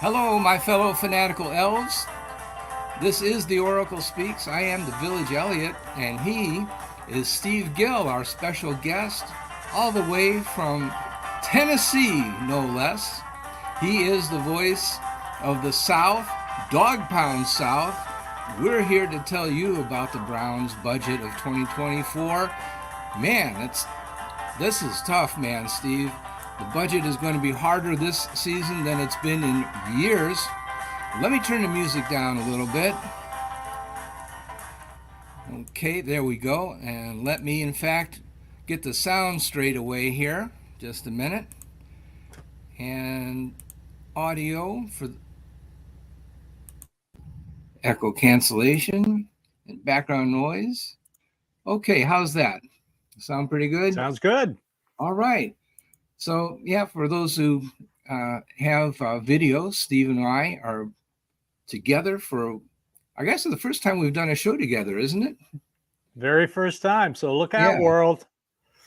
Hello, my fellow fanatical elves. This is the Oracle Speaks. I am the Village Elliot, and he is Steve Gill, our special guest, all the way from Tennessee, no less. He is the voice of the South, Dog Pound South. We're here to tell you about the Browns' budget of 2024. Man, this is tough, man, Steve. The budget is going to be harder this season than it's been in years. Let me turn the music down a little bit. Okay, there we go. And let me, in fact, get the sound straight away here. Just a minute. And audio for echo cancellation and background noise. Okay, how's that? Sound pretty good? Sounds good. All right. So, yeah, for those who have videos, Steve and I are together for, I guess, it's the first time we've done a show together, isn't it? Very first time. So look out, world.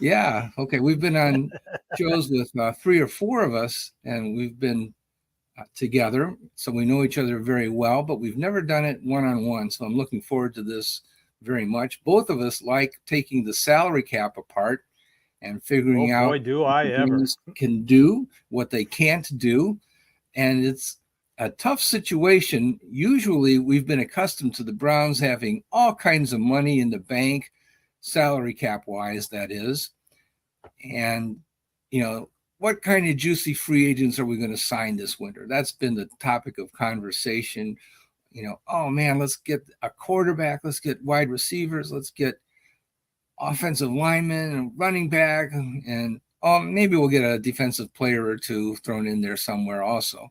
Yeah. Okay. We've been on shows with 3 or 4 of us, and we've been together. So we know each other very well, but we've never done it one-on-one. So I'm looking forward to this very much. Both of us like taking the salary cap apart and figuring out what things can do, what they can't do. And it's a tough situation. Usually we've been accustomed to the Browns having all kinds of money in the bank, salary cap wise, that is. And, you know, what kind of juicy free agents are we going to sign this winter? That's been the topic of conversation. You know, oh man, let's get a quarterback, let's get wide receivers, let's get offensive linemen and running back, and maybe we'll get a defensive player or two thrown in there somewhere also.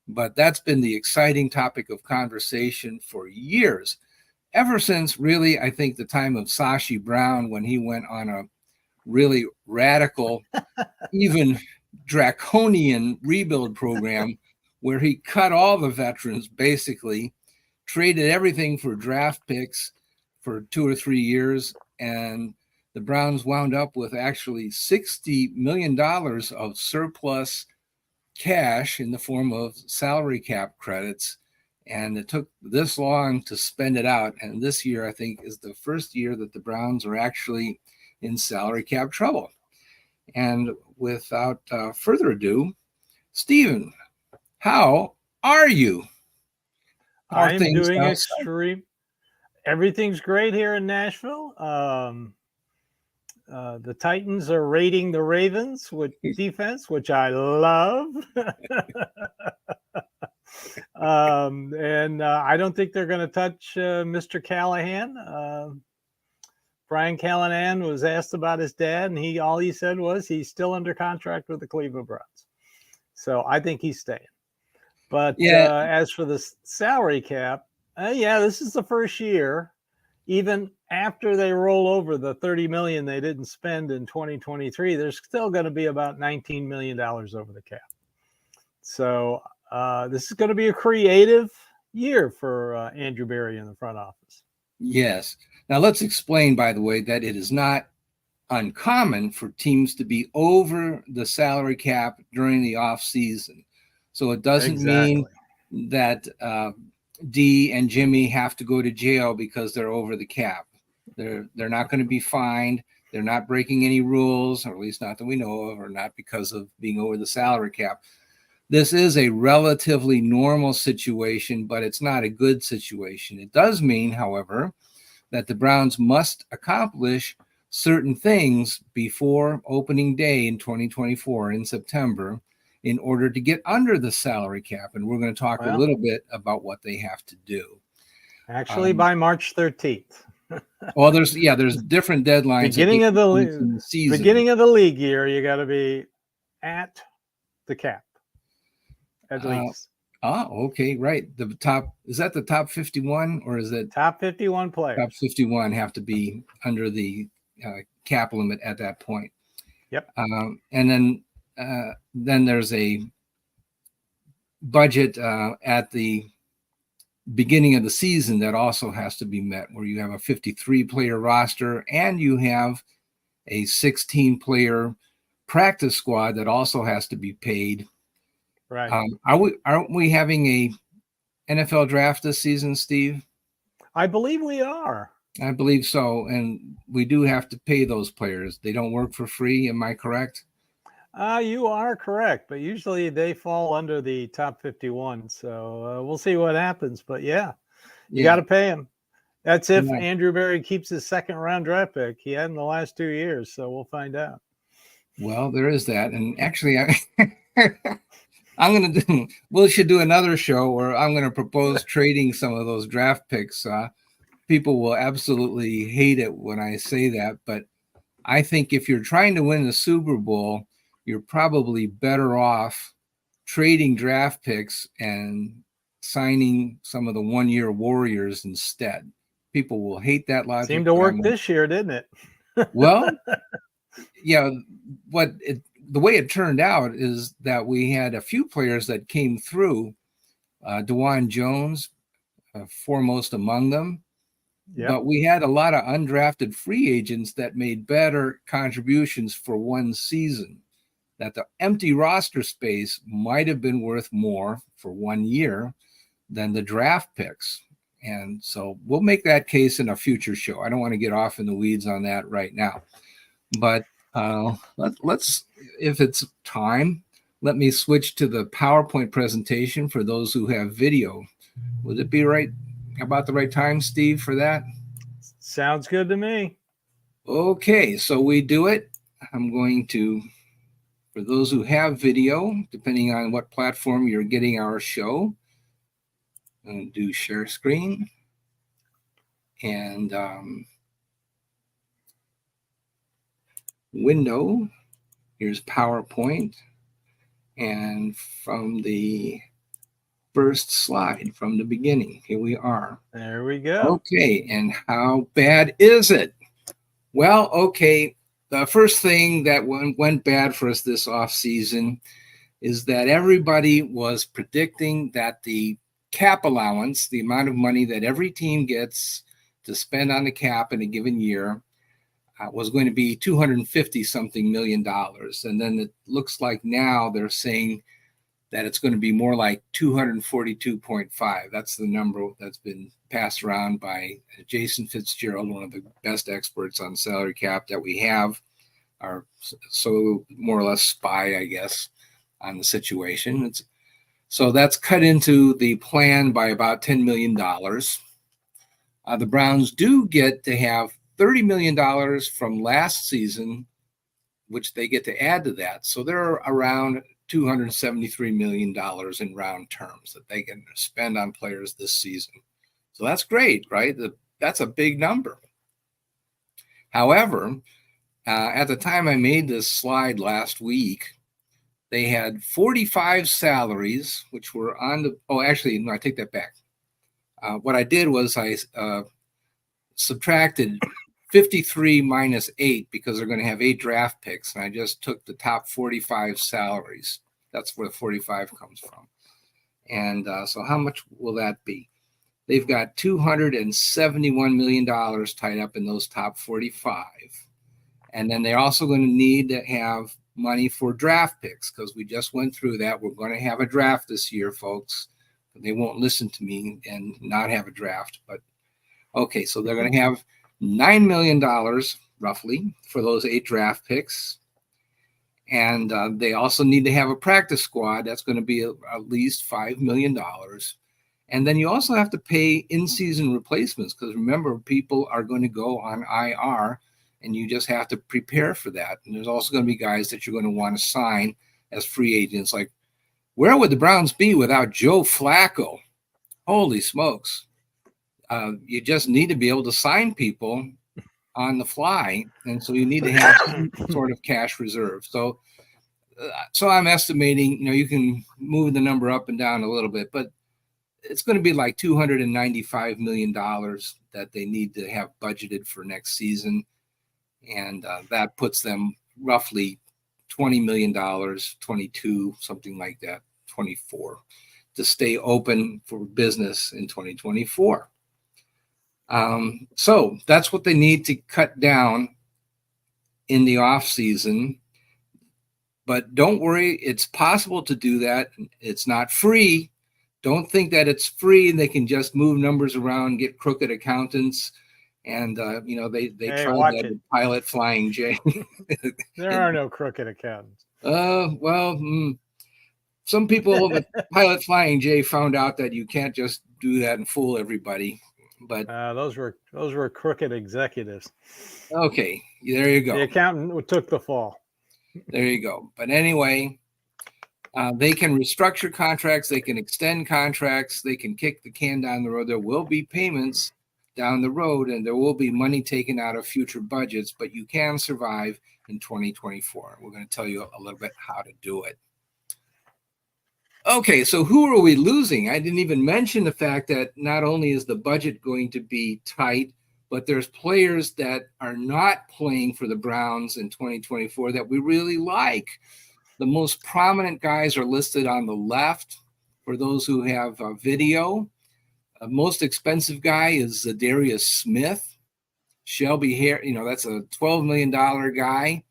But that's been the exciting topic of conversation for years, ever since really, I think, the time of Sashi Brown, when he went on a really radical, even draconian rebuild program where he cut all the veterans, basically traded everything for draft picks for 2 or 3 years. And the Browns wound up with actually $60 million of surplus cash in the form of salary cap credits. And it took this long to spend it out. And this year, I think, is the first year that the Browns are actually in salary cap trouble. And without further ado, Steven, how are you? I am doing extreme. Everything's great here in Nashville. The Titans are raiding the Ravens with defense, which I love. And I don't think they're going to touch Mr. Callahan. Brian Callahan was asked about his dad, and all he said was he's still under contract with the Cleveland Browns. So I think he's staying. But as for the salary cap, this is the first year, even after they roll over the $30 million they didn't spend in 2023, there's still going to be about $19 million over the cap. So this is going to be a creative year for Andrew Berry in the front office. Yes. Now let's explain, by the way, that it is not uncommon for teams to be over the salary cap during the off season. So it doesn't mean that Dee and Jimmy have to go to jail because they're over the cap. They're not going to be fined. They're not breaking any rules, or at least not that we know of, or not because of being over the salary cap. This is a relatively normal situation, but it's not a good situation. It does mean, however, that the Browns must accomplish certain things before opening day in 2024 in September in order to get under the salary cap. And we're going to talk a little bit about what they have to do. Actually, by March 13th. Well, there's different deadlines. Beginning of the season. Beginning of the league year, you got to be at the cap, at least. Okay, right. Is that the top 51, or is it top 51 players? Top 51 have to be under the cap limit at that point. Yep. And then there's a budget at the beginning of the season that also has to be met, where you have a 53-player roster and you have a 16-player practice squad that also has to be paid Right. Aren't we having a NFL draft this season, Steve? I believe we are. I believe so, and we do have to pay those players. They don't work for free. Am I correct? You are correct, but usually they fall under the top 51. So we'll see what happens. But yeah, you got Yeah. to pay him. That's if Yeah. Andrew Berry keeps his second round draft pick. He had in the last 2 years, so we'll find out. Well, there is that, and actually, I'm going to do. We should do another show where I'm going to propose trading some of those draft picks. People will absolutely hate it when I say that, but I think if you're trying to win the Super Bowl, you're probably better off trading draft picks and signing some of the one-year warriors instead. People will hate that logic. Seemed to work this year, didn't it? Well, yeah, the way it turned out is that we had a few players that came through, DeJuan Jones, foremost among them. Yep. But we had a lot of undrafted free agents that made better contributions for one season. That the empty roster space might have been worth more for 1 year than the draft picks. And so we'll make that case in a future show. I don't want to get off in the weeds on that right now. But let's, if it's time, let me switch to the PowerPoint presentation for those who have video. Would it be right about the right time, Steve, for that? Sounds good to me. Okay, so we do it. I'm going to, for those who have video, depending on what platform you're getting our show, I'm going to do share screen. And window, here's PowerPoint. And from the first slide, from the beginning, here we are. There we go. Okay, and how bad is it? Well, okay, the first thing that went bad for us this offseason is that everybody was predicting that the cap allowance, the amount of money that every team gets to spend on the cap in a given year, was going to be $250-something million. And then it looks like now they're saying that it's going to be more like 242.5. That's the number that's been passed around by Jason Fitzgerald, one of the best experts on salary cap that we have, or so more or less spy, I guess, on the situation. So that's cut into the plan by about $10 million. The Browns do get to have $30 million from last season, which they get to add to that. So they're around $273 million in round terms that they can spend on players this season. So that's great, right? That's a big number. However, at the time I made this slide last week, they had 45 salaries, which were on the, I take that back. What I did was I subtracted 53 minus 8 because they're going to have 8 draft picks. And I just took the top 45 salaries. That's where the 45 comes from. And so how much will that be? They've got $271 million tied up in those top 45. And then they're also going to need to have money for draft picks because we just went through that. We're going to have a draft this year, folks. They won't listen to me and not have a draft. But okay, so they're going to have $9 million roughly for those 8 draft picks. And they also need to have a practice squad. That's going to be at least $5 million. And then you also have to pay in-season replacements because remember, people are going to go on IR and you just have to prepare for that. And there's also going to be guys that you're going to want to sign as free agents. Like, where would the Browns be without Joe Flacco? Holy smokes. You just need to be able to sign people on the fly. And so you need to have some sort of cash reserve. So I'm estimating, you can move the number up and down a little bit, but it's going to be like $295 million that they need to have budgeted for next season. And that puts them roughly $20 million, 22, something like that, 24, to stay open for business in 2024. So that's what they need to cut down in the off season. But don't worry, it's possible to do that. It's not free. Don't think that it's free and they can just move numbers around, get crooked accountants. And, they Hey, tried watch that it. with Pilot Flying J. There are no crooked accountants. Some people with Pilot Flying J found out that you can't just do that and fool everybody. But those were crooked executives. okay, there you go. The accountant took the fall. There you go. But anyway, they can restructure contracts, they can extend contracts, they can kick the can down the road. There will be payments down the road, and there will be money taken out of future budgets, but you can survive in 2024. We're going to tell you a little bit how to do it. Okay, so who are we losing? I didn't even mention the fact that not only is the budget going to be tight, but there's players that are not playing for the Browns in 2024 that we really like. The most prominent guys are listed on the left for those who have video. Most expensive guy is Zadarius Smith. Shelby Harris, that's a $12 million guy.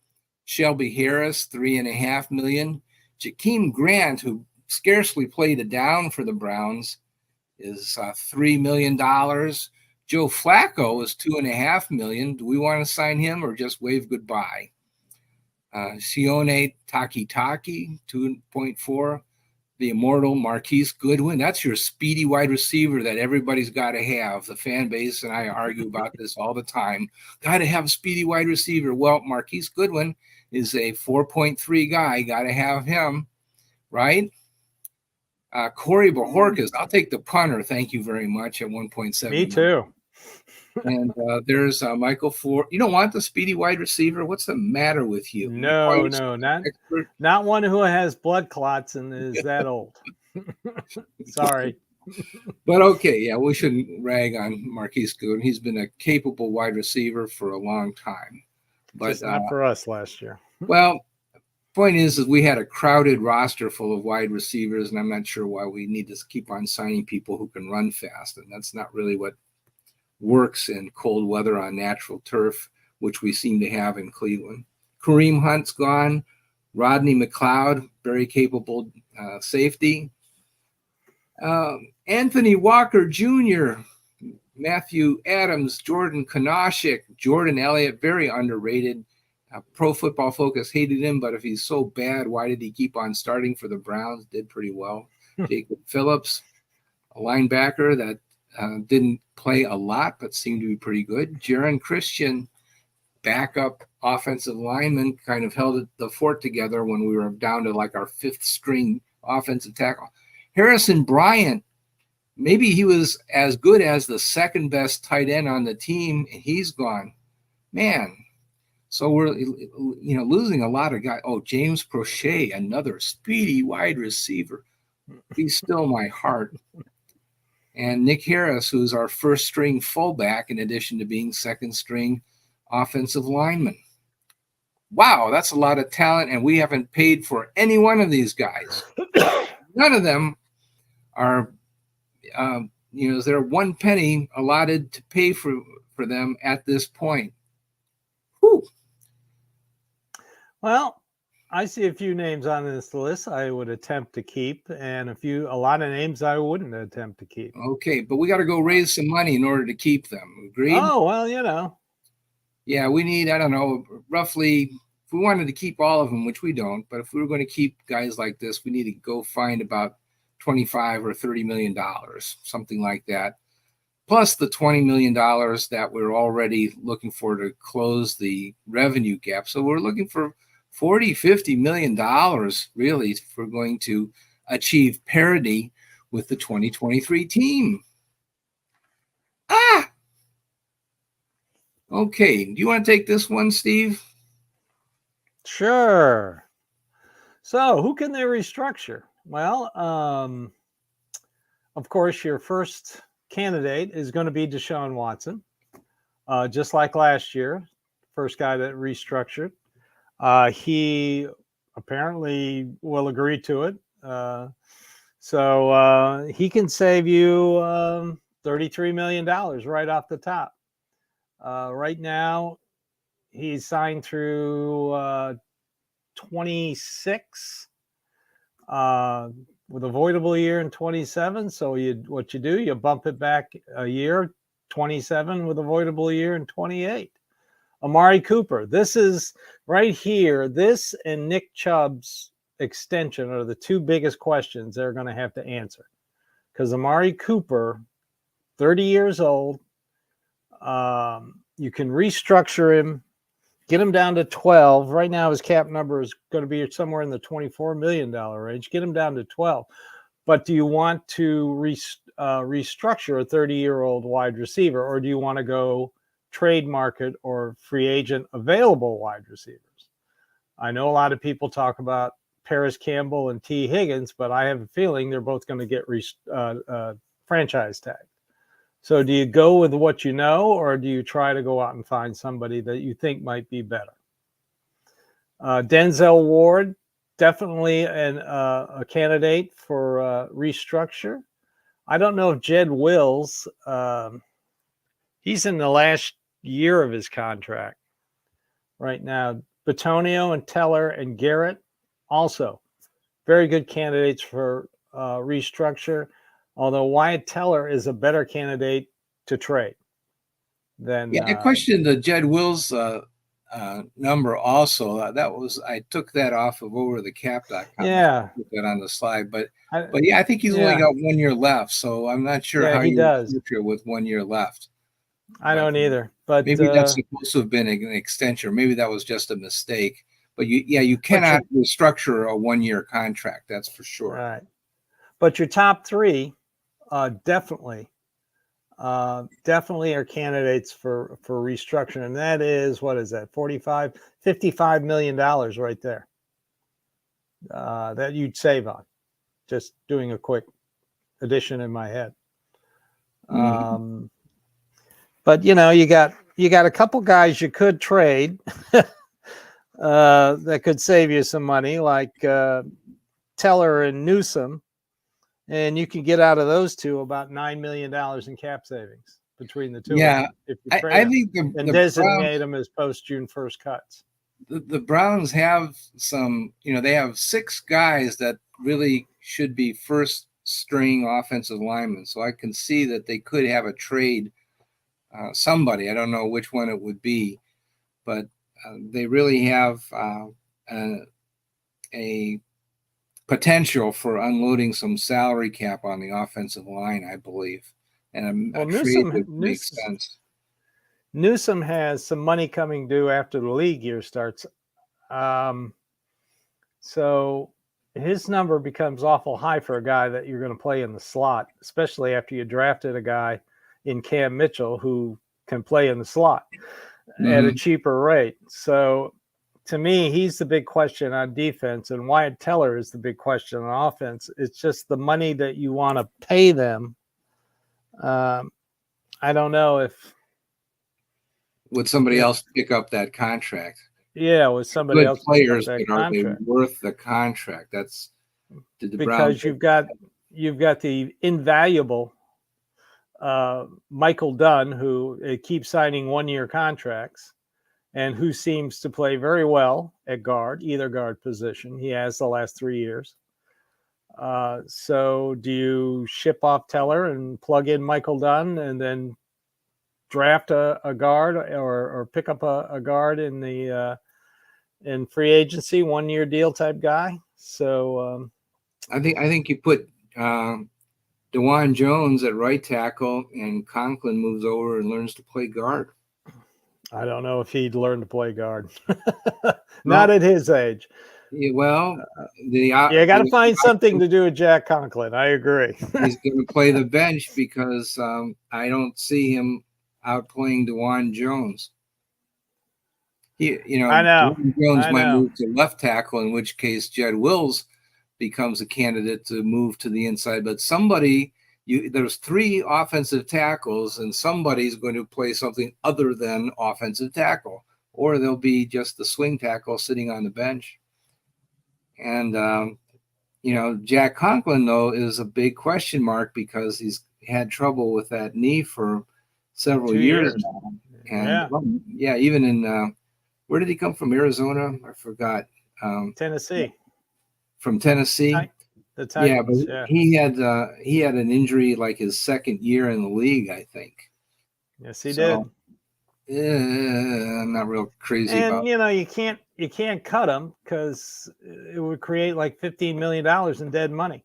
Shelby Harris, $3.5 million. Jakeem Grant, who scarcely played a down for the Browns, is $3 million. Joe Flacco is $2.5 million. Do we want to sign him or just wave goodbye? Sione Takitaki, 2.4. The immortal Marquise Goodwin. That's your speedy wide receiver that everybody's got to have. The fan base and I argue about this all the time. Got to have a speedy wide receiver. Well, Marquise Goodwin is a 4.3 guy. Got to have him, right? Corey Bojorquez. I'll take the punter. Thank you very much at 1.7. Me too. And there's Michael Ford. You don't want the speedy wide receiver? What's the matter with you? No, not one who has blood clots and is that old. Sorry. But okay, yeah, we shouldn't rag on Marquise Goodwin. He's been a capable wide receiver for a long time. But just not for us last year. Well, point is we had a crowded roster full of wide receivers, and I'm not sure why we need to keep on signing people who can run fast. And that's not really what works in cold weather on natural turf, which we seem to have in Cleveland. Kareem Hunt's gone. Rodney McLeod, very capable safety. Anthony Walker Jr., Matthew Adams, Jordan Kanashik, Jordan Elliott, very underrated. Pro Football Focus hated him, but if he's so bad, why did he keep on starting for the Browns? Did pretty well. Jacob Phillips, a linebacker that didn't play a lot, but seemed to be pretty good. Jaron Christian, backup offensive lineman, kind of held the fort together when we were down to like our fifth string offensive tackle. Harrison Bryant, maybe he was as good as the second best tight end on the team, and he's gone. Man, so we're losing a lot of guys. Oh, James Prochet, another speedy wide receiver. Be still my heart. And Nick Harris, who's our first string fullback, in addition to being second string offensive lineman. Wow, that's a lot of talent, and we haven't paid for any one of these guys. None of them are, is there 1 penny allotted to pay for them at this point? Whew. Well, I see a few names on this list I would attempt to keep, and a lot of names I wouldn't attempt to keep. Okay, but we got to go raise some money in order to keep them. Agreed? Oh, well, Yeah, we need, I don't know, roughly, if we wanted to keep all of them, which we don't, but if we were going to keep guys like this, we need to go find about $25 or $30 million, something like that, plus the $20 million that we're already looking for to close the revenue gap. So we're looking for $40-50 million, really, if we're going to achieve parity with the 2023 team. Okay, do you want to take this one, Steve? Sure. So who can they restructure? Well, of course, your first candidate is going to be Deshaun Watson, just like last year, first guy that restructured. He apparently will agree to it. So he can save you $33 million right off the top. Right now, he's signed through 26 with avoidable year in 27. So what you do, you bump it back a year, 27 with avoidable year in 28. Amari Cooper, this is right here. This and Nick Chubb's extension are the two biggest questions they're going to have to answer. Because Amari Cooper, 30 years old, you can restructure him, get him down to 12. Right now, his cap number is going to be somewhere in the $24 million range. Get him down to 12. But do you want to restructure a 30-year-old wide receiver, or do you want to go trade market or free agent available wide receivers? I know a lot of people talk about Paris Campbell and T. Higgins, but I have a feeling they're both going to get franchise tagged. So do you go with what you know, or do you try to go out and find somebody that you think might be better? Denzel Ward, definitely a candidate for restructure. I don't know if Jed Wills, he's in the last year of his contract right now. Batonio and Teller and Garrett, also very good candidates for restructure. Although Wyatt Teller is a better candidate to trade than. Yeah, I questioned the Jed Wills number also. I took that off of overthecap.com. Yeah, put that on the slide, but yeah, I think he's only got 1 year left, so I'm not sure how he does future with 1 year left. I don't either, but maybe that's supposed to have been an extension. Maybe that was just a mistake. But you cannot restructure a 1 year contract. That's for sure. Right. But your top three definitely are candidates for restructuring. And that is, what is that? $55 million right there. That you'd save on. Just doing a quick addition in my head. Mm-hmm. But you got a couple guys you could trade that could save you some money, like Teller and Newsome, and you can get out of those two about $9 million in cap savings between the two. Yeah, if you trade I think the designate them as post June 1st cuts. The Browns have some, they have 6 guys that really should be first string offensive linemen. So I can see that they could have a trade. Somebody, I don't know which one it would be, but they really have a potential for unloading some salary cap on the offensive line, I believe. And a trade would make sense. Newsome has some money coming due after the league year starts. So his number becomes awful high for a guy that you're going to play in the slot, especially after you drafted a guy in Cam Mitchell who can play in the slot at a cheaper rate. So to me, he's the big question on defense, and Wyatt Teller is the big question on offense. It's just the money that you want to pay them. I don't know if would somebody else pick up that contract. Yeah, with somebody else players, but are they worth the contract? That's because you've got the invaluable Michael Dunn, who keeps signing 1 year contracts and who seems to play very well at guard, either guard position. He has the last 3 years. So do you ship off Teller and plug in Michael Dunn and then draft a guard or pick up a guard in the in free agency, 1 year deal type guy? So I think you put DeJuan Jones at right tackle, and Conklin moves over and learns to play guard. I don't know if he'd learn to play guard. Not at his age. Yeah, well, you got to find something to do with Jack Conklin. I agree. He's going to play the bench because I don't see him outplaying DeJuan Jones. I know. Jones might move to left tackle, in which case Jed Wills becomes a candidate to move to the inside. But there's 3 offensive tackles, and somebody's going to play something other than offensive tackle, or they'll be just the swing tackle sitting on the bench. And, Jack Conklin, though, is a big question mark because he's had trouble with that knee for several years now. And even in where did he come from? Arizona? I forgot. Tennessee. From Tennessee. The Yeah, Titans. but he had an injury like his second year in the league, I think. Yes, he did. So, I'm not real crazy And about. you can't cut him because it would create like $15 million in dead money.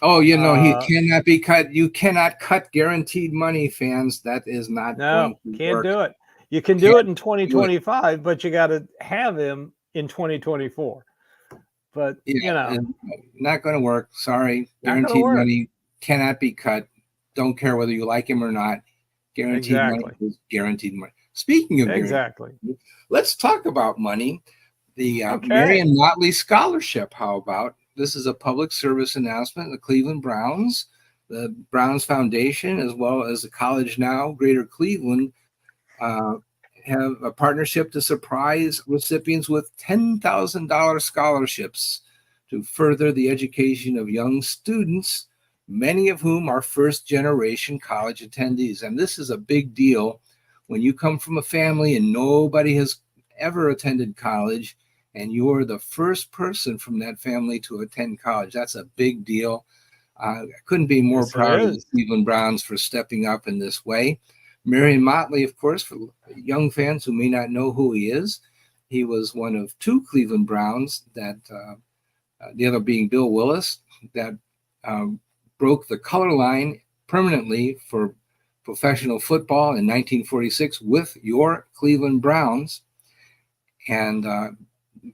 Oh, he cannot be cut. You cannot cut guaranteed money, fans. That is not going to can't work. do it. You can do it in 2025, but you got to have him in 2024. But not going to work. Sorry, not guaranteed work. money cannot be cut. Don't care whether you like him or not. Guaranteed money is guaranteed money. Speaking of exactly, let's talk about money. The Marion Motley Scholarship. How about this? Is a public service announcement. The Cleveland Browns, the Browns Foundation, as well as the College Now Greater Cleveland, have a partnership to surprise recipients with $10,000 scholarships to further the education of young students, many of whom are first-generation college attendees. And this is a big deal when you come from a family and nobody has ever attended college, and you're the first person from that family to attend college. That's a big deal. I couldn't be more proud of the Cleveland Browns for stepping up in this way. Marion Motley, of course, for young fans who may not know who he is, he was one of two Cleveland Browns that, the other being Bill Willis, that broke the color line permanently for professional football in 1946 with your Cleveland Browns. And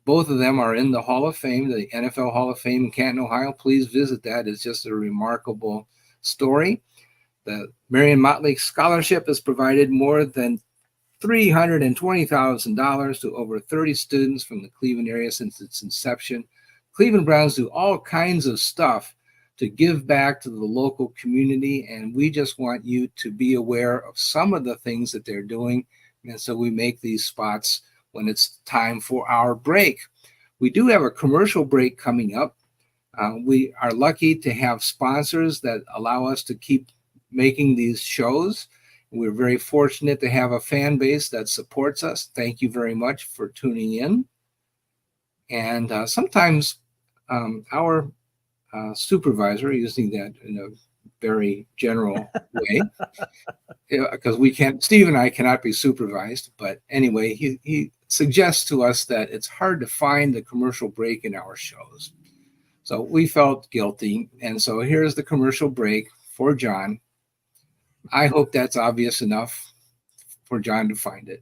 both of them are in the Hall of Fame, the NFL Hall of Fame in Canton, Ohio. Please visit that. It's just a remarkable story. The Marion Motley Scholarship has provided more than $320,000 to over 30 students from the Cleveland area since its inception. Cleveland Browns do all kinds of stuff to give back to the local community, and we just want you to be aware of some of the things that they're doing. And so we make these spots when it's time for our break. We do have a commercial break coming up. We are lucky to have sponsors that allow us to keep making these shows. We're very fortunate to have a fan base that supports us. Thank you very much for tuning in. And sometimes our supervisor, using that in a very general way, because Steve and I cannot be supervised, but anyway, he suggests to us that it's hard to find the commercial break in our shows. So we felt guilty. And so here's the commercial break for John. I hope that's obvious enough for John to find it.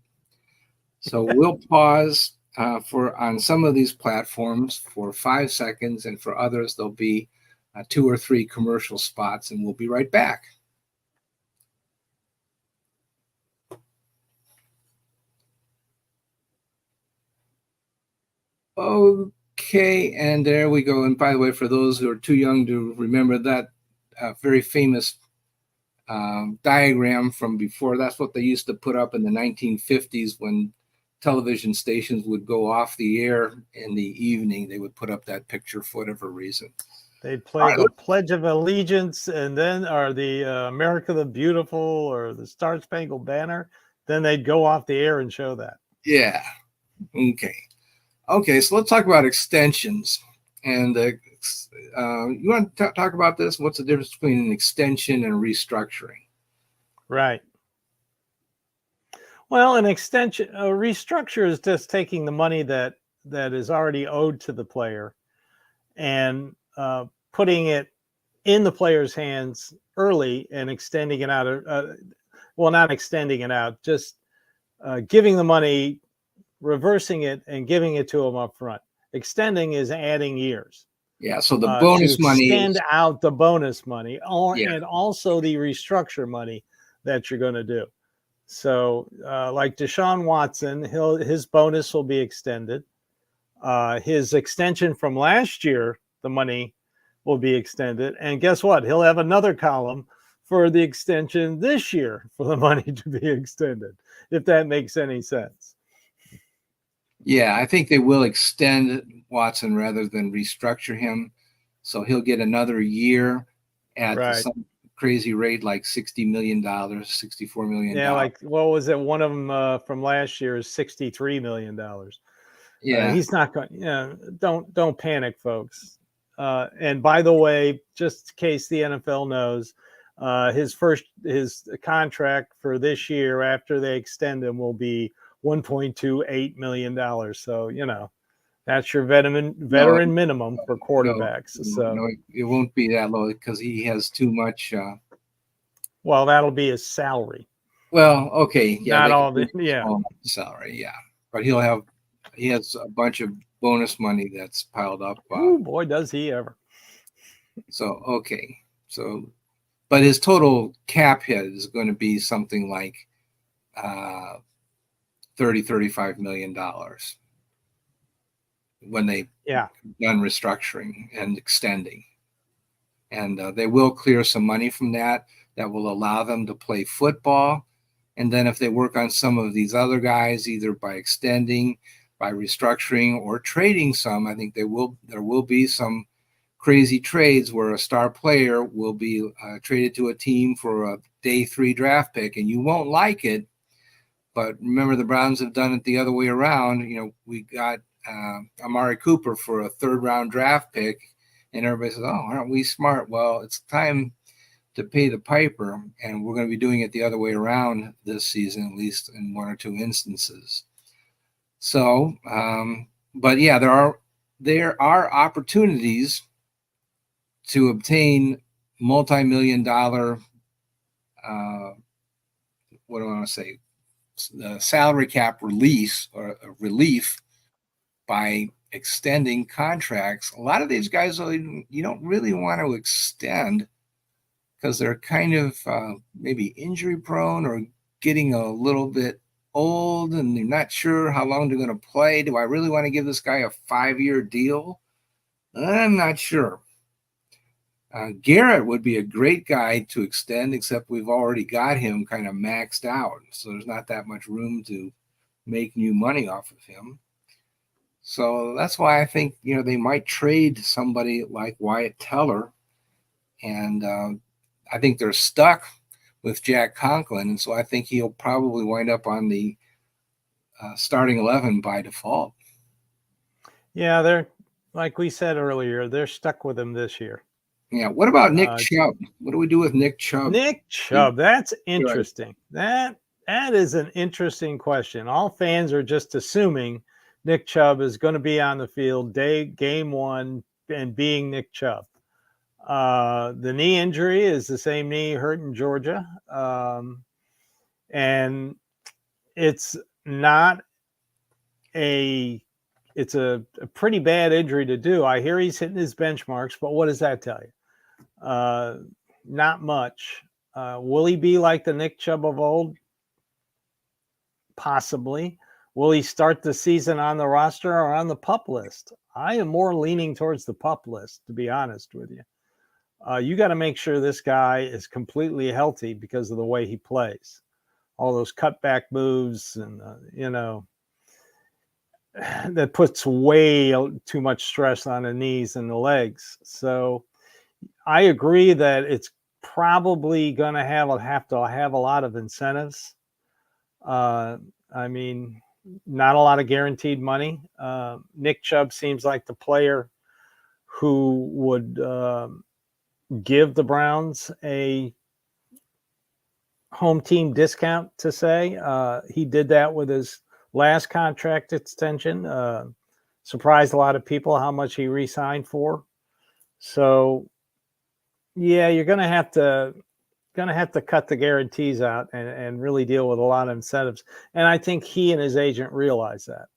So we'll pause on some of these platforms for 5 seconds, and for others, there'll be 2 or 3 commercial spots, and we'll be right back. Okay, and there we go. And by the way, for those who are too young to remember that very famous diagram from before, that's what they used to put up in the 1950s when television stations would go off the air in the evening. They would put up that picture for whatever reason. They'd play the Pledge of Allegiance, and then or the America the Beautiful or the Star Spangled Banner. Then they'd go off the air and show that. Yeah. Okay, so let's talk about extensions. And you want to talk about this? What's the difference between an extension and restructuring? Right. Well, a restructure is just taking the money that is already owed to the player and putting it in the player's hands early and extending it out. Well, not extending it out, just giving the money, reversing it, and giving it to them up front. Extending is adding years. Yeah, so the bonus money extend out the bonus money, and also the restructure money that you're going to do. So, like Deshaun Watson, his bonus will be extended. His extension from last year, the money will be extended, and guess what? He'll have another column for the extension this year for the money to be extended, if that makes any sense. Yeah, I think they will extend Watson rather than restructure him. So he'll get another year at some crazy rate, like $60 million, $64 million. Yeah, like what was it? One of them from last year is $63 million. Yeah. He's not going. Don't panic, folks. And by the way, just in case the NFL knows, his contract for this year after they extend him will be $1.28 million. So that's your No, veteran minimum for quarterbacks. So it won't be that low because he has too much. well, that'll be his salary. Well, okay, yeah, Not they all can the yeah. small salary, yeah, but he has a bunch of bonus money that's piled up. Oh boy, does he ever! So okay, so but his total cap hit is going to be something like 35 million dollars when they done restructuring and extending, and they will clear some money from that will allow them to play football. And then if they work on some of these other guys, either by extending, by restructuring, or trading some, I think there will be some crazy trades where a star player will be traded to a team for a day 3 draft pick, and you won't like it. But remember, the Browns have done it the other way around. We got Amari Cooper for a 3rd round draft pick, and everybody says, "Oh, aren't we smart?" Well, it's time to pay the piper, and we're going to be doing it the other way around this season, at least in 1 or 2 instances. So, but yeah, there are opportunities to obtain multi-million-dollar, what do I want to say, salary cap release or relief by extending contracts. A lot of these guys, you don't really want to extend because they're kind of maybe injury prone or getting a little bit old, and you're not sure how long they're going to play. Do I really want to give this guy a 5-year deal? I'm not sure. Garrett would be a great guy to extend, except we've already got him kind of maxed out. So there's not that much room to make new money off of him. So that's why I think, they might trade somebody like Wyatt Teller. And I think they're stuck with Jack Conklin. And so I think he'll probably wind up on the starting 11 by default. Yeah, they're, like we said earlier, they're stuck with him this year. Yeah. What about Nick Chubb? What do we do with Nick Chubb? Nick Chubb, that's interesting. That is an interesting question. All fans are just assuming Nick Chubb is going to be on the field game 1 and being Nick Chubb. The knee injury is the same knee hurt in Georgia. And it's a pretty bad injury to do. I hear he's hitting his benchmarks, but what does that tell you? Not much. Will he be like the Nick Chubb of old? Possibly. Will he start the season on the roster or on the PUP list? I am more leaning towards the PUP list, to be honest with you. You got to make sure this guy is completely healthy because of the way he plays. All those cutback moves and, that puts way too much stress on the knees and the legs. So I agree that it's probably going to have to have a lot of incentives. I mean, not a lot of guaranteed money. Nick Chubb seems like the player who would give the Browns a home team discount, to say. He did that with his last contract extension. Surprised a lot of people how much he re-signed for. So yeah, you're going to have to cut the guarantees out and really deal with a lot of incentives. And I think he and his agent realize that.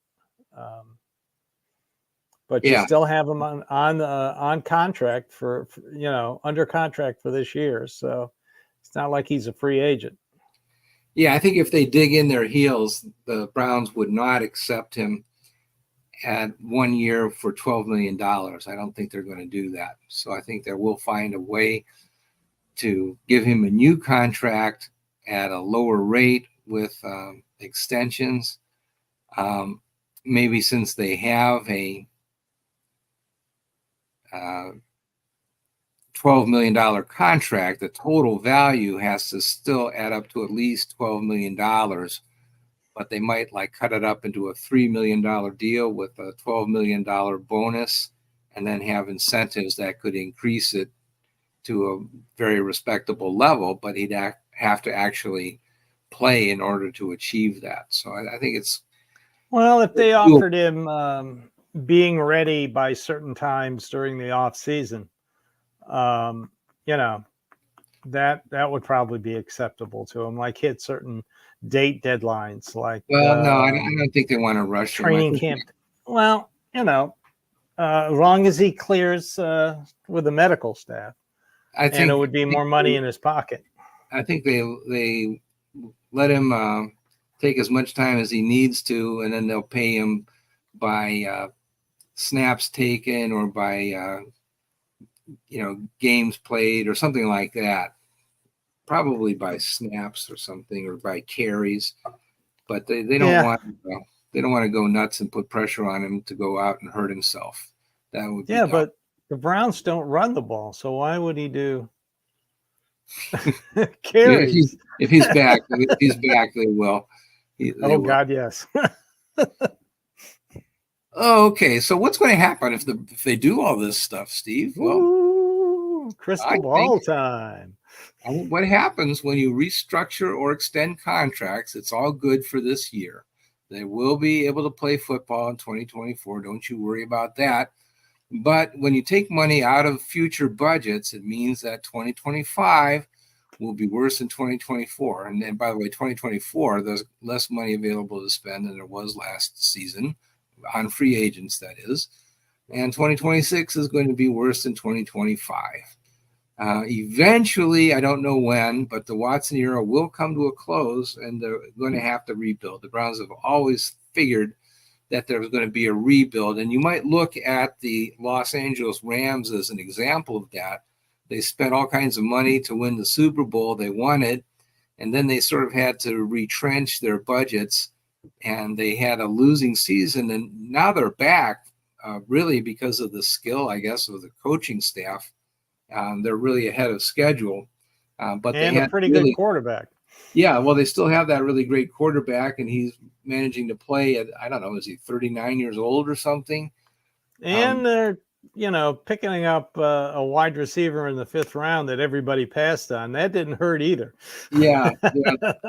But you still have him on contract for under contract for this year. So it's not like he's a free agent. Yeah, I think if they dig in their heels, the Browns would not accept him at 1 year for $12 million. I don't think they're going to do that. So I think they will find a way to give him a new contract at a lower rate with extensions. Maybe since they have a $12 million contract, the total value has to still add up to at least $12 million but they might like cut it up into a $3 million deal with a $12 million bonus, and then have incentives that could increase it to a very respectable level, but he'd have to actually play in order to achieve that. So I think it's, well, if they offered him being ready by certain times during the off season, you know, that would probably be acceptable to him. Like hit certain date deadlines, like well, no, I don't think they want to rush him. training camp. Well, as long as he clears with the medical staff, I think and it would be more money in his pocket. I think they let him take as much time as he needs to, and then they'll pay him by snaps taken or by games played or something like that. Probably by snaps or something, or by carries. But they don't want they don't want to go nuts and put pressure on him to go out and hurt himself. That would be dumb. But the Browns don't run the ball, so why would he do carries? If he's back, they will. God, yes. Okay, so what's going to happen if they do all this stuff, Steve? Well, ooh, crystal ball time. What happens when you restructure or extend contracts? It's all good for this year. They will be able to play football in 2024. Don't you worry about that. But when you take money out of future budgets, it means that 2025 will be worse than 2024. And then, by the way, 2024, there's less money available to spend than there was last season on free agents, that is. And 2026 is going to be worse than 2025. Eventually, I don't know when, but the Watson era will come to a close, and they're going to have to rebuild. The Browns have always figured that there was going to be a rebuild, and you might look at the Los Angeles Rams as an example of that. They spent all kinds of money to win the Super Bowl. They won it, and then they sort of had to retrench their budgets, and they had a losing season, and now they're back, really because of the skill, I guess, of the coaching staff. They're really ahead of schedule, but they had a pretty good quarterback. Yeah, well, they still have that really great quarterback, and he's managing to play at, I don't know, is he 39 years old or something? And they're, picking up a wide receiver in the 5th round that everybody passed on. That didn't hurt either. Yeah,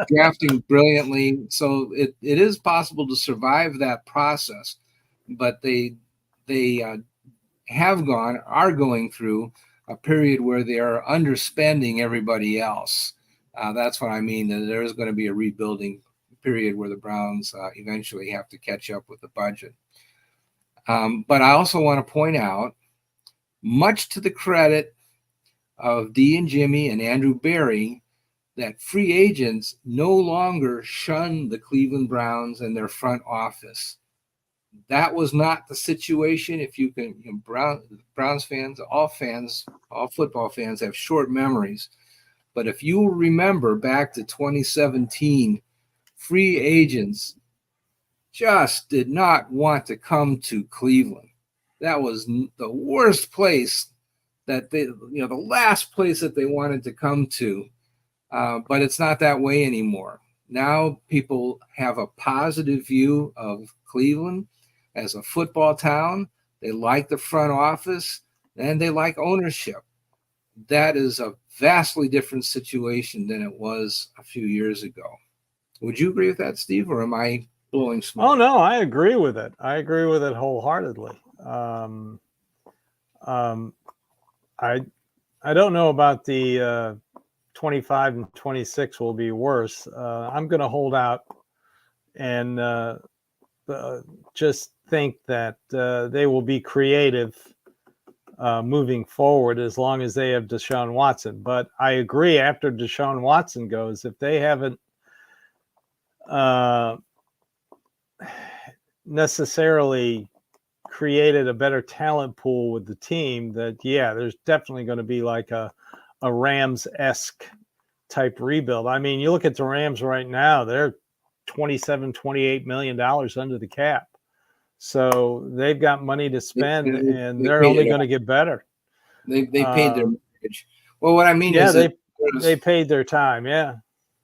drafting brilliantly. So it is possible to survive that process, but they are going through a period where they are underspending everybody else. That's what I mean, that there is going to be a rebuilding period where the Browns eventually have to catch up with the budget. But I also want to point out, much to the credit of Dee and Jimmy and Andrew Berry, that free agents no longer shun the Cleveland Browns and their front office. That was not the situation. If you can, Browns fans, all football fans have short memories. But if you remember back to 2017, free agents just did not want to come to Cleveland. That was the worst place that the last place that they wanted to come to. But it's not that way anymore. Now people have a positive view of Cleveland as a football town. They like the front office, and they like ownership. That is a vastly different situation than it was a few years ago. Would you agree with that, Steve, or am I blowing smoke? Oh, no, I agree with it. I agree with it wholeheartedly. I don't know about the 25 and 26 will be worse. I'm going to hold out and just think that they will be creative moving forward as long as they have Deshaun Watson. But I agree, after Deshaun Watson goes, if they haven't necessarily created a better talent pool with the team, that there's definitely going to be like a Rams-esque type rebuild. I mean, you look at the Rams right now, they're $27-28 million under the cap. So they've got money to spend, and they're only going to get better. They paid their mortgage. Well, what I mean is that they paid their time. Yeah,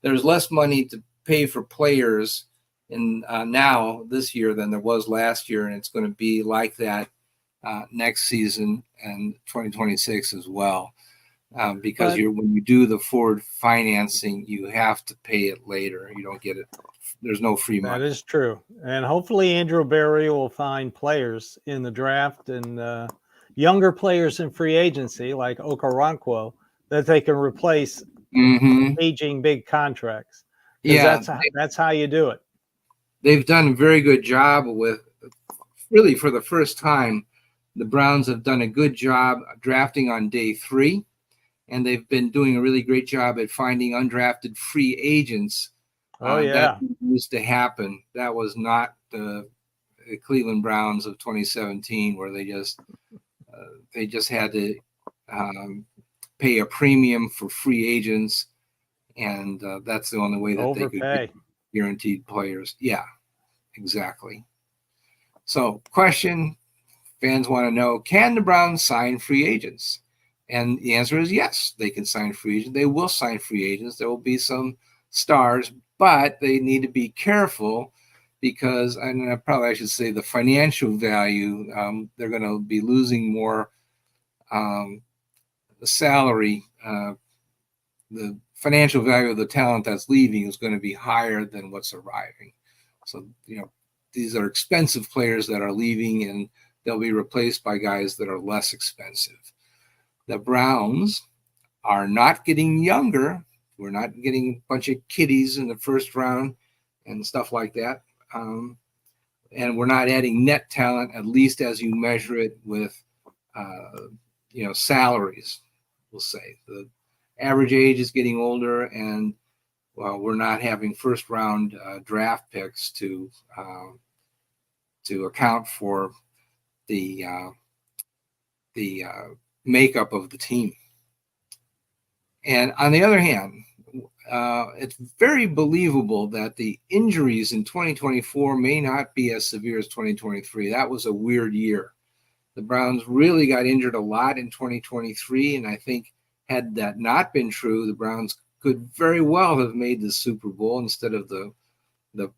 there's less money to pay for players now this year than there was last year, and it's going to be like that next season and 2026 as well. Because when you do the forward financing, you have to pay it later. You don't get it. There's no free money. That is true. And hopefully Andrew Berry will find players in the draft and younger players in free agency like Okoronkwo that they can replace aging big contracts. Yeah, that's how you do it. They've done a very good job with, really for the first time, the Browns have done a good job drafting on day 3. And they've been doing a really great job at finding undrafted free agents. That used to happen. That was not the Cleveland Browns of 2017, where they just had to pay a premium for free agents, and that's the only way that they could get guaranteed players. Yeah, exactly. So, question fans want to know: can the Browns sign free agents? And the answer is yes, they can sign free agents. They will sign free agents. There will be some stars, but they need to be careful because, and I should say, the financial value, they're going to be losing more the salary. The financial value of the talent that's leaving is going to be higher than what's arriving. So, these are expensive players that are leaving, and they'll be replaced by guys that are less expensive. The Browns are not getting younger. We're not getting a bunch of kiddies in the first round and stuff like that. And we're not adding net talent, at least as you measure it with, salaries, we'll say. The average age is getting older, and we're not having first round draft picks to account for the makeup of the team. And on the other hand, it's very believable that the injuries in 2024 may not be as severe as 2023. That was a weird year. The Browns really got injured a lot in 2023, and I think had that not been true, the Browns could very well have made the Super Bowl instead of the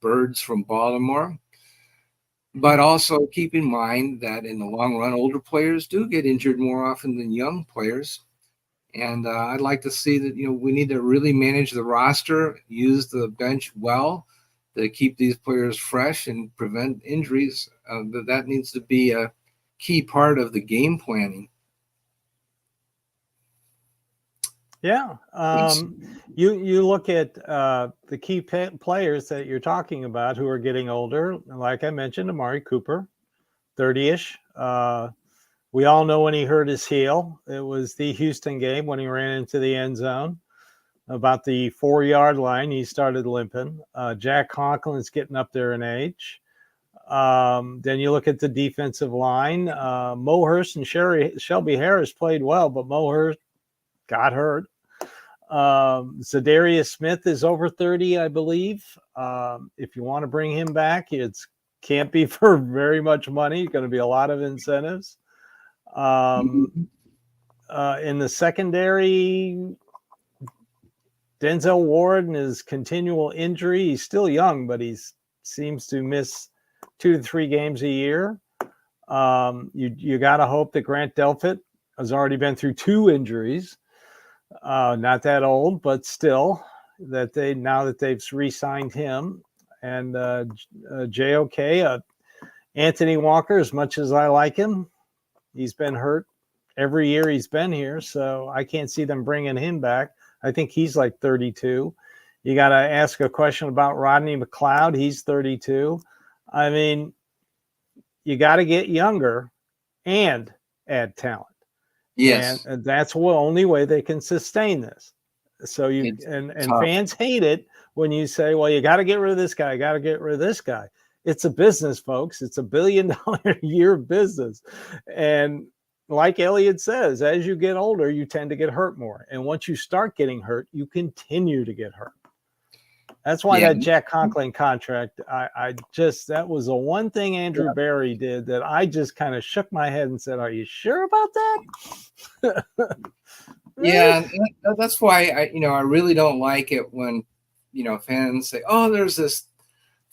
Birds from Baltimore. But also keep in mind that in the long run, older players do get injured more often than young players. And I'd like to see that, we need to really manage the roster, use the bench well to keep these players fresh and prevent injuries. That needs to be a key part of the game planning. Yeah. You look at the key players that you're talking about who are getting older. Like I mentioned, Amari Cooper, 30-ish. We all know when he hurt his heel. It was the Houston game when he ran into the end zone. About the 4-yard line, he started limping. Jack Conklin's getting up there in age. Then you look at the defensive line. Mo Hurst and Shelby Harris played well, but Mo Hurst got hurt. Zadarius Smith is over 30, I believe. If you want to bring him back, it can't be for very much money. It's going to be a lot of incentives. In the secondary, Denzel Ward and his continual injury. He's still young, but he seems to miss 2 to 3 games a year. You got to hope that Grant Delpit has already been through 2 injuries. Not that old, but still, now that they've re-signed him. And JOK, Anthony Walker, as much as I like him, he's been hurt every year he's been here, so I can't see them bringing him back. I think he's like 32. You got to ask a question about Rodney McLeod. He's 32. I mean, you got to get younger and add talent. Yes. And that's the only way they can sustain this. So fans hate it when you say, well, you got to get rid of this guy, got to get rid of this guy. It's a business, folks. It's $1 billion a year business. And like Elliot says, as you get older, you tend to get hurt more. And once you start getting hurt, you continue to get hurt. That's why that Jack Conklin contract, that was the one thing Andrew Berry did that I just kind of shook my head and said, are you sure about that? Yeah, that's why I really don't like it when, fans say, oh, there's this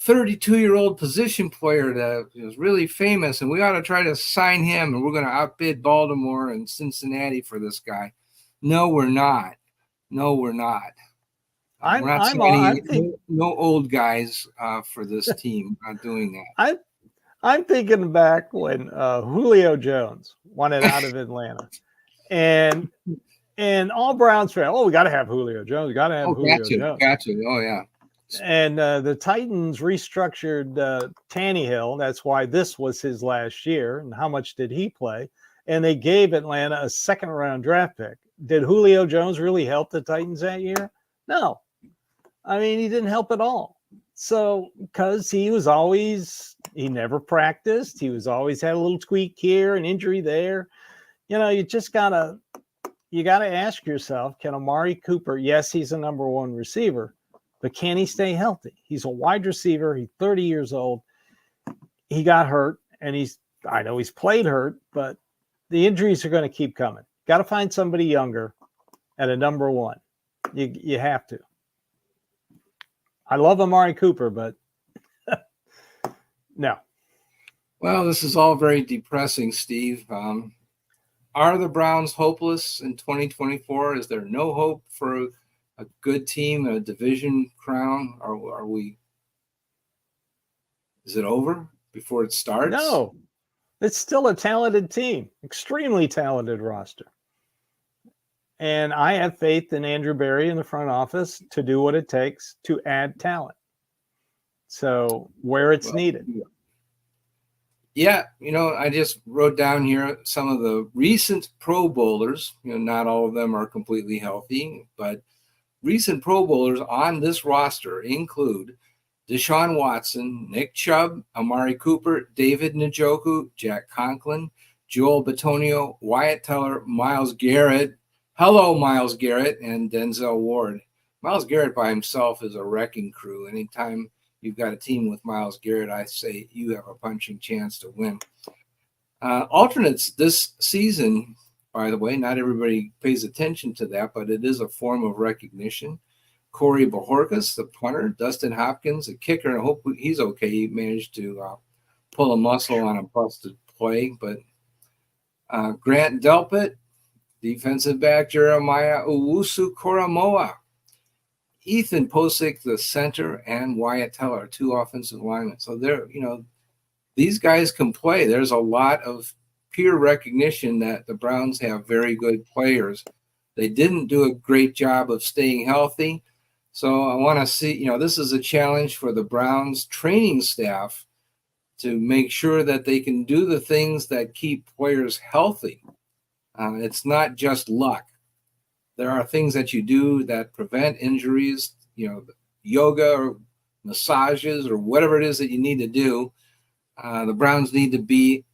32-year-old position player that is really famous, and we ought to try to sign him, and we're going to outbid Baltimore and Cincinnati for this guy. No, we're not. No, we're not. We're not signing no old guys for this team. Not doing that. I'm thinking back when Julio Jones wanted out of Atlanta, and all Browns fans, oh, we got to have Julio Jones. We got to have Julio Jones. Gotcha. Oh, yeah. And the Titans restructured Tannehill. That's why this was his last year. And how much did he play? And they gave Atlanta a second-round draft pick. Did Julio Jones really help the Titans that year? No. I mean, he didn't help at all. So, because he never practiced. He was always had a little tweak here, an injury there. You just gotta ask yourself, can Amari Cooper, yes, he's a number one receiver, but can he stay healthy? He's a wide receiver. He's 30 years old. He got hurt, and I know he's played hurt, but the injuries are going to keep coming. Got to find somebody younger at a number one. You have to. I love Amari Cooper, but no. Well, this is all very depressing, Steve. Are the Browns hopeless in 2024? Is there no hope for a good team, a division crown? Are we? Is it over before it starts? No, it's still a talented team, extremely talented roster. And I have faith in Andrew Berry in the front office to do what it takes to add talent. So where it's needed. Yeah, I just wrote down here some of the recent Pro Bowlers. Not all of them are completely healthy, but recent Pro Bowlers on this roster include Deshaun Watson, Nick Chubb, Amari Cooper, David Njoku, Jack Conklin, Joel Bitonio, Wyatt Teller, Myles Garrett. Hello, Myles Garrett, and Denzel Ward. Myles Garrett by himself is a wrecking crew. Anytime you've got a team with Myles Garrett, I say you have a punching chance to win. Alternates this season, by the way, not everybody pays attention to that, but it is a form of recognition. Corey Bojorquez, the punter, Dustin Hopkins, the kicker, and I hope he's okay. He managed to pull a muscle on a busted play. But Grant Delpit, defensive back Jeremiah Owusu-Koramoah, Ethan Posick, the center, and Wyatt Teller, two offensive linemen. So these guys can play. There's a lot of peer recognition that the Browns have very good players. They didn't do a great job of staying healthy. So I want to see, this is a challenge for the Browns training staff to make sure that they can do the things that keep players healthy. It's not just luck. There are things that you do that prevent injuries, yoga or massages or whatever it is that you need to do. The Browns need to be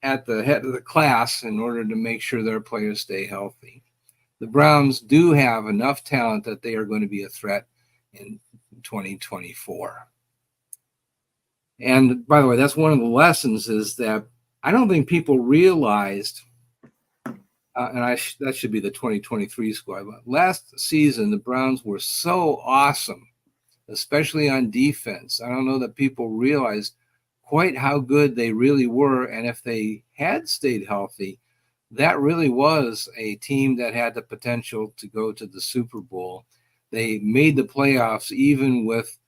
at the head of the class in order to make sure their players stay healthy. The Browns do have enough talent that they are going to be a threat in 2024. And by the way, that's one of the lessons is that I don't think people realized that should be the 2023 squad. But last season, the Browns were so awesome, especially on defense. I don't know that people realized quite how good they really were. And if they had stayed healthy, that really was a team that had the potential to go to the Super Bowl. They made the playoffs even with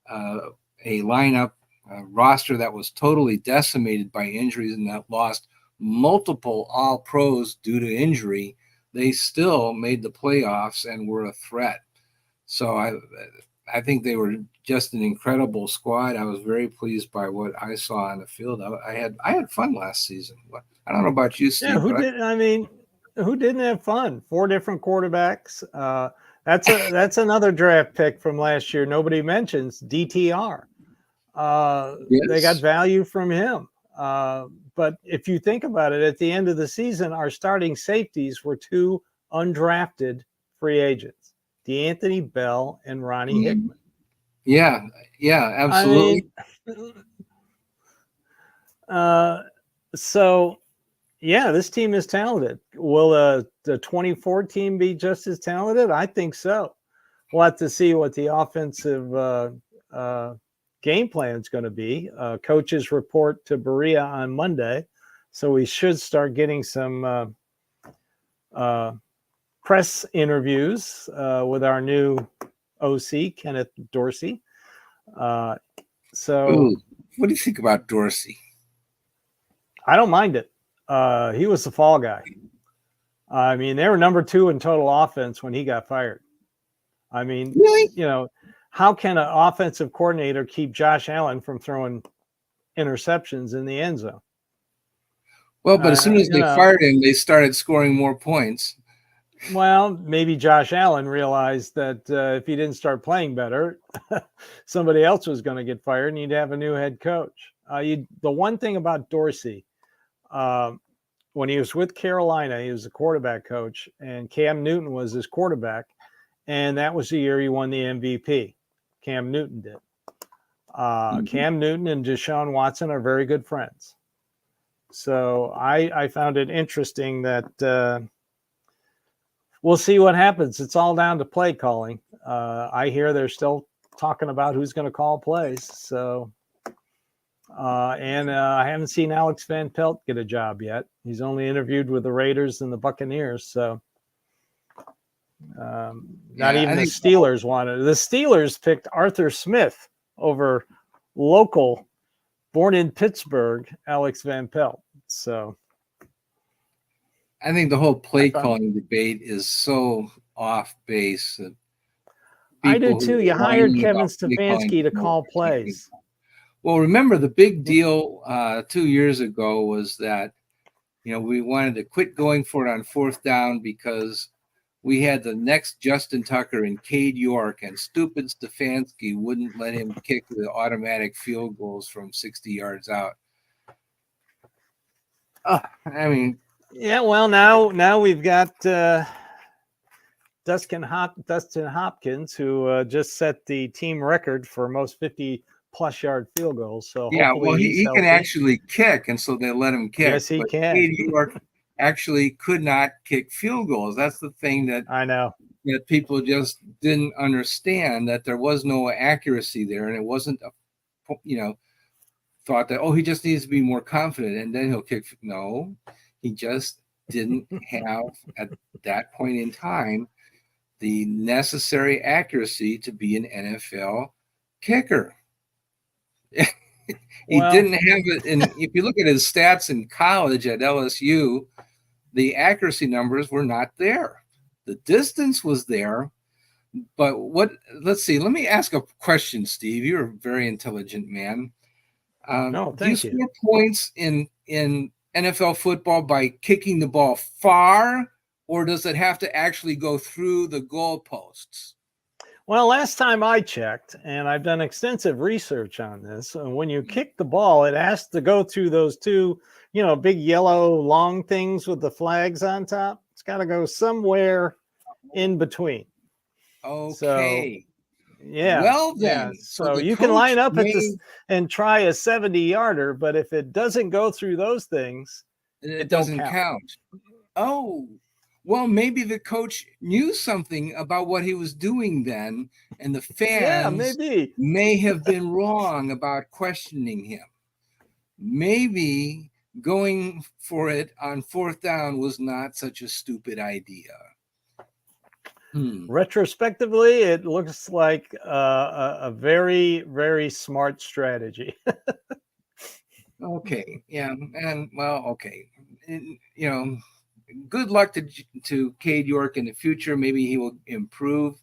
a lineup roster that was totally decimated by injuries and that lost multiple All-Pros due to injury. They still made the playoffs and were a threat. So I think they were just an incredible squad. I was very pleased by what I saw on the field. I had fun last season. I don't know about you, Steve. Yeah, who didn't have fun? 4 different quarterbacks. That's another draft pick from last year. Nobody mentions DTR. Yes. They got value from him. But if you think about it, at the end of the season, our starting safeties were 2 undrafted free agents, DeAnthony Bell and Ronnie Hickman. Yeah, absolutely. So, yeah, this team is talented. Will the 24 team be just as talented? I think so. We'll have to see what the offensive game plan is going to be. Coaches report to Berea on Monday, so we should start getting some press interviews with our new OC, Kenneth Dorsey. Ooh, what do you think about Dorsey? I don't mind it. He was the fall guy. I mean, they were number 2 in total offense when he got fired. I mean, really? How can an offensive coordinator keep Josh Allen from throwing interceptions in the end zone? Well, but as soon as they fired him, they started scoring more points. Well, maybe Josh Allen realized that if he didn't start playing better, somebody else was going to get fired and you'd have a new head coach. The one thing about Dorsey, when he was with Carolina, he was the quarterback coach, and Cam Newton was his quarterback. And that was the year he won the MVP. Cam Newton did. Cam Newton and Deshaun Watson are very good friends. So I found it interesting that we'll see what happens. It's all down to play calling. I hear they're still talking about who's going to call plays. So, and I haven't seen Alex Van Pelt get a job yet. He's only interviewed with the Raiders and the Buccaneers. So, not even the Steelers wanted. The Steelers picked Arthur Smith over local, born in Pittsburgh, Alex Van Pelt. So, I think the whole play calling debate is so off base. I do too. You hired Kevin Stefanski to call plays. Well, remember the big deal 2 years ago was that, we wanted to quit going for it on 4th down because we had the next Justin Tucker and Cade York, and stupid Stefanski wouldn't let him kick the automatic field goals from 60 yards out. Yeah, well, now we've got Dustin Hopkins, who just set the team record for most 50-plus yard field goals. So yeah, well, he can actually kick, and so they let him kick. Yes, he can. Cade York actually could not kick field goals. That's the thing that I know that people just didn't understand, that there was no accuracy there, and it wasn't thought that he just needs to be more confident and then he'll kick. No, he just didn't have at that point in time the necessary accuracy to be an NFL kicker. He didn't have it. And if you look at his stats in college at LSU, the accuracy numbers were not there. The distance was there. But let's see. Let me ask a question, Steve. You're a very intelligent man. No, do you score points in NFL football by kicking the ball far, or does it have to actually go through the goalposts? Well, last time I checked, and I've done extensive research on this, when you kick the ball, it has to go through those two, big yellow long things with the flags on top. It's got to go somewhere in between. Okay. So, yeah. Well, then. Yeah. So you can line up and try a 70-yarder, but if it doesn't go through those things, it doesn't count. Oh. Well, maybe the coach knew something about what he was doing then, and the fans may have been wrong about questioning him. Maybe going for it on 4th down was not such a stupid idea. Retrospectively, it looks like a very, very smart strategy. Okay. Yeah. And okay. Good luck to Cade York in the future. Maybe he will improve,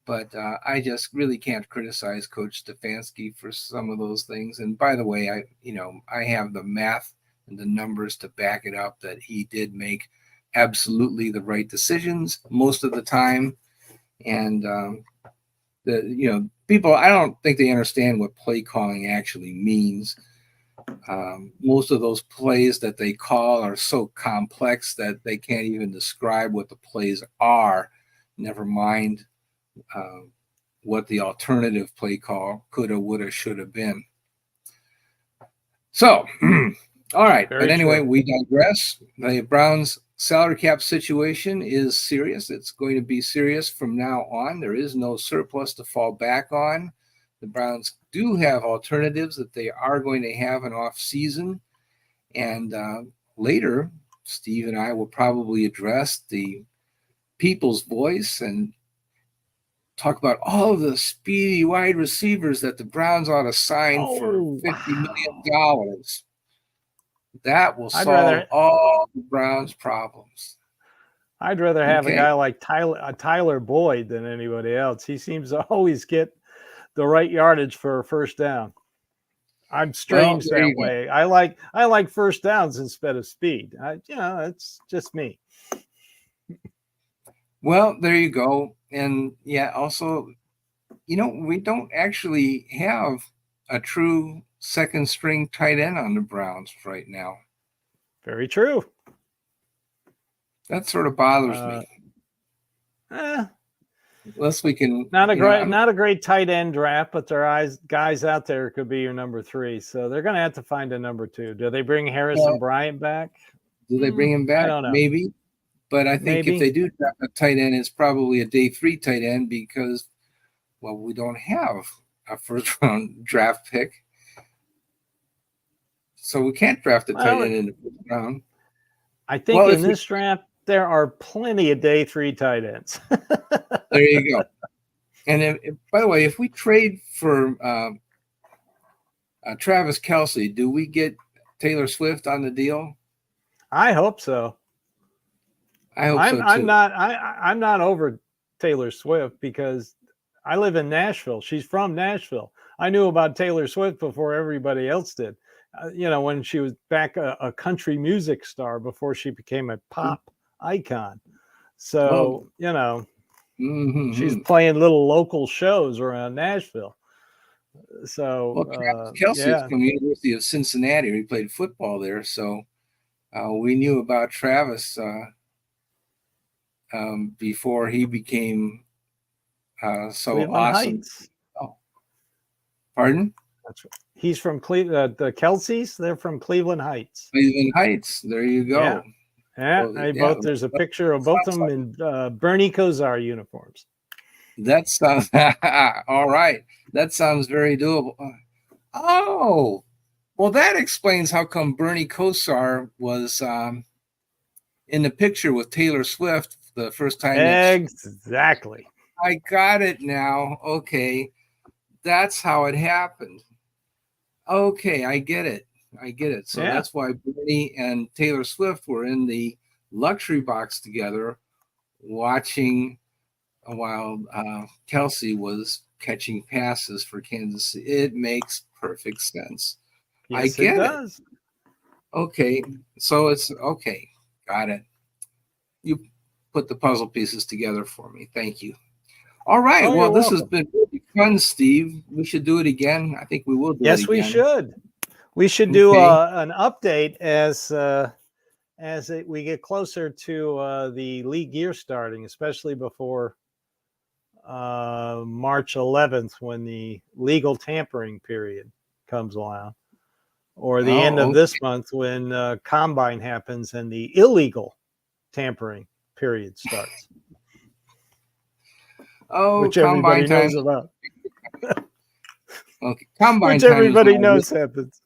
but I just really can't criticize Coach Stefanski for some of those things. And by the way, I have the math and the numbers to back it up that he did make absolutely the right decisions most of the time. And people, I don't think they understand what play calling actually means. Most of those plays that they call are so complex that they can't even describe what the plays are, never mind what the alternative play call coulda, woulda, shoulda been. So, all right. But anyway, we digress. The Browns salary cap situation is serious. It's going to be serious from now on. There is no surplus to fall back on. the Browns do have alternatives that they are going to have an off season. And later, Steve and I will probably address the people's voice and talk about all of the speedy wide receivers that the Browns ought to sign for $50 million. That will solve all the Browns' problems. I'd rather have a guy like Tyler Boyd than anybody else. He seems to always get the right yardage for a first down. I'm strange that way. I like first downs instead of speed. It's just me. Well, there you go. And yeah, also, we don't actually have a true second string tight end on the Browns right now. Very true. That sort of bothers me. Unless we can not a great tight end draft, but there are guys out there could be your number 3. So they're going to have to find a number 2. Do they bring Harrison Bryant back? Do they bring him back? I don't know. Maybe. But I think if they do draft a tight end, it's probably a day 3 tight end because, well, we don't have a first round draft pick. So we can't draft a tight end in the first round. I think in this draft, there are plenty of day 3 tight ends. There you go. And by the way, if we trade for Travis Kelce, do we get Taylor Swift on the deal? I hope so. I hope so too. I'm not over Taylor Swift because I live in Nashville. She's from Nashville. I knew about Taylor Swift before everybody else did. When she was back a country music star before she became a pop icon. So, she's playing little local shows around Nashville. So, Travis Kelce is from the University of Cincinnati. He played football there. So we knew about Travis before he became so Cleveland awesome. Heights. Oh, pardon? That's right. He's from Cleveland. The Kelce's, they're from Cleveland Heights. Cleveland Heights. There you go. Yeah. There's a picture of both of them in Bernie Kosar uniforms. That sounds all right. That sounds very doable. Oh, well, that explains how come Bernie Kosar was in the picture with Taylor Swift the first time. Exactly. I got it now. Okay. That's how it happened. Okay, I get it. So that's why Bernie and Taylor Swift were in the luxury box together watching while Kelce was catching passes for Kansas City. It makes perfect sense. Yes, I get it does. Okay, so it's okay. Got it. You put the puzzle pieces together for me. Thank you. All right. Well, this has been really fun, Steve. We should do it again. I think we will do it again. Yes, we should. We should do an update as we get closer to the league year starting, especially before March 11th when the legal tampering period comes along, or the end of this month when combine happens and the illegal tampering period starts. Oh, which everybody knows about. Okay, combine which time everybody knows happens.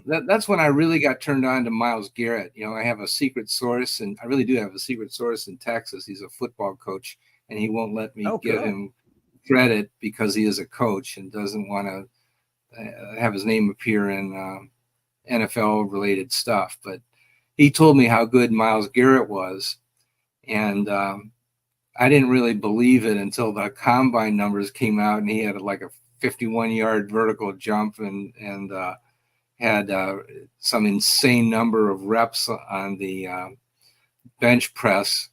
That's when I really got turned on to Myles Garrett. I have a secret source, and I really do have a secret source in Texas. He's a football coach, and he won't let me give him credit because he is a coach and doesn't want to have his name appear in NFL-related stuff. But he told me how good Myles Garrett was, and I didn't really believe it until the combine numbers came out, and he had like a 51-yard vertical jump and had some insane number of reps on the bench press,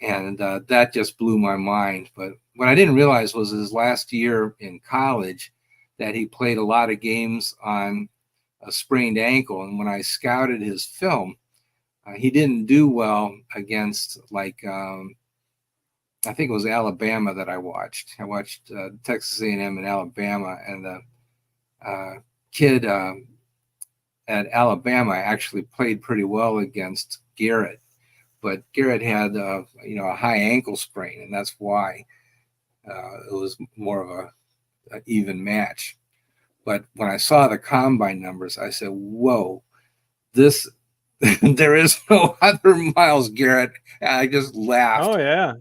and that just blew my mind. But what I didn't realize was his last year in college that he played a lot of games on a sprained ankle, and when I scouted his film, he didn't do well against I think it was Alabama that I watched. I watched Texas A&M and Alabama, and the kid at Alabama actually played pretty well against Garrett, but Garrett had a high ankle sprain, and that's why it was more of even match. But when I saw the combine numbers, I said, "Whoa, this." There is no other Myles Garrett. I just laughed. Oh yeah,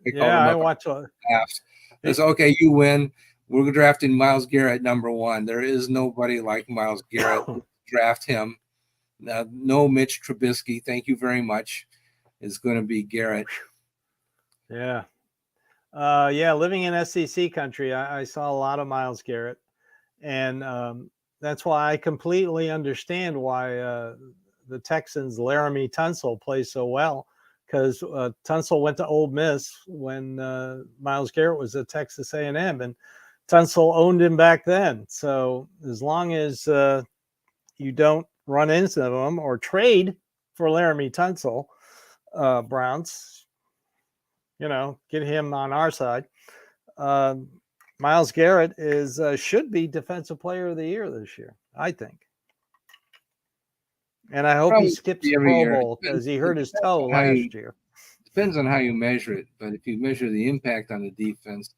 I called yeah. him I up. watch. Laughed. I said, "Okay, you win. We're drafting Myles Garrett #1. There is nobody like Myles Garrett. Draft him. No Mitch Trubisky. Thank you very much. It's going to be Garrett." Yeah. Yeah. Living in SEC country, I saw a lot of Myles Garrett, and that's why I completely understand why the Texans' Laramie Tunsil plays so well, because Tunsil went to Ole Miss when Myles Garrett was at Texas A&M, and Tunsil owned him back then. So as long as you don't run into them or trade for Laramie Tunsil, Browns, get him on our side. Myles Garrett should be Defensive Player of the Year this year, I think. And I hope he Probably skips the every Pro year. Bowl because he hurt his Depends toe on how last year. depends on how you measure it. But if you measure the impact on the defense,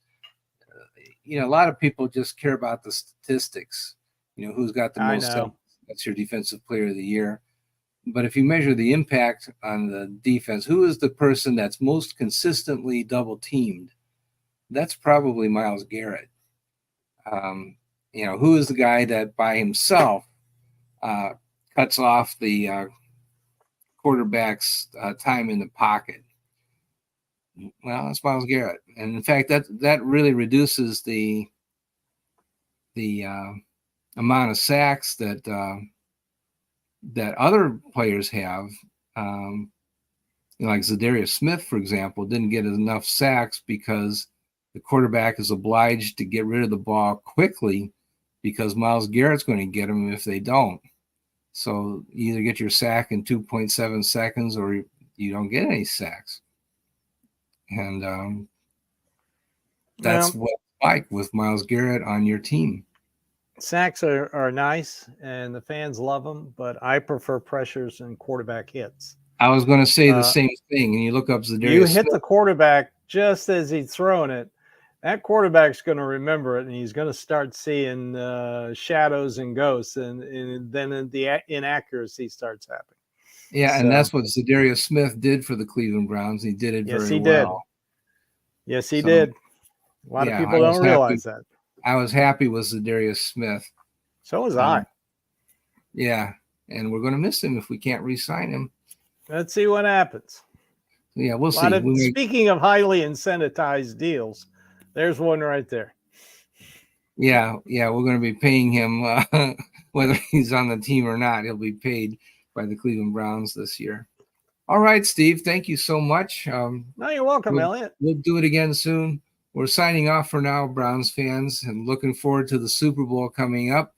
a lot of people just care about the statistics. Who's got the I most sacks, know. that's your Defensive Player of the Year. But if you measure the impact on the defense, who is the person that's most consistently double teamed? That's probably Myles Garrett. Who is the guy that by himself cuts off the quarterback's time in the pocket? Well, that's Myles Garrett, and in fact, that really reduces the amount of sacks that other players have. Like Zadarius Smith, for example, didn't get enough sacks because the quarterback is obliged to get rid of the ball quickly because Myles Garrett's going to get them if they don't. So you either get your sack in 2.7 seconds or you don't get any sacks. And that's what it's like with Myles Garrett on your team. Sacks are nice, and the fans love them, but I prefer pressures and quarterback hits. I was going to say the same thing, and you look up Zadarius You hit Smith. the quarterback just as he's throwing it. That quarterback's going to remember it, and he's going to start seeing shadows and ghosts, and then the inaccuracy starts happening. Yeah, and that's what Zadarius Smith did for the Cleveland Browns. He did it very well. Yes, he did. A lot of people don't realize that. I was happy with Zadarius Smith. So was I. Yeah, and we're going to miss him if we can't re-sign him. Let's see what happens. Yeah, we'll see. Speaking of highly incentivized deals, there's one right there. Yeah, we're going to be paying him whether he's on the team or not. He'll be paid by the Cleveland Browns this year. All right, Steve, thank you so much. No, you're welcome, Elliot. We'll do it again soon. We're signing off for now, Browns fans, and looking forward to the Super Bowl coming up.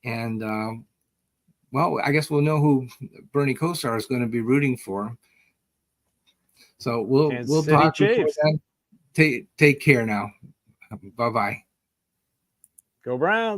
And, I guess we'll know who Bernie Kosar is going to be rooting for. So we'll talk before then. Take care now. Bye-bye. Go Browns.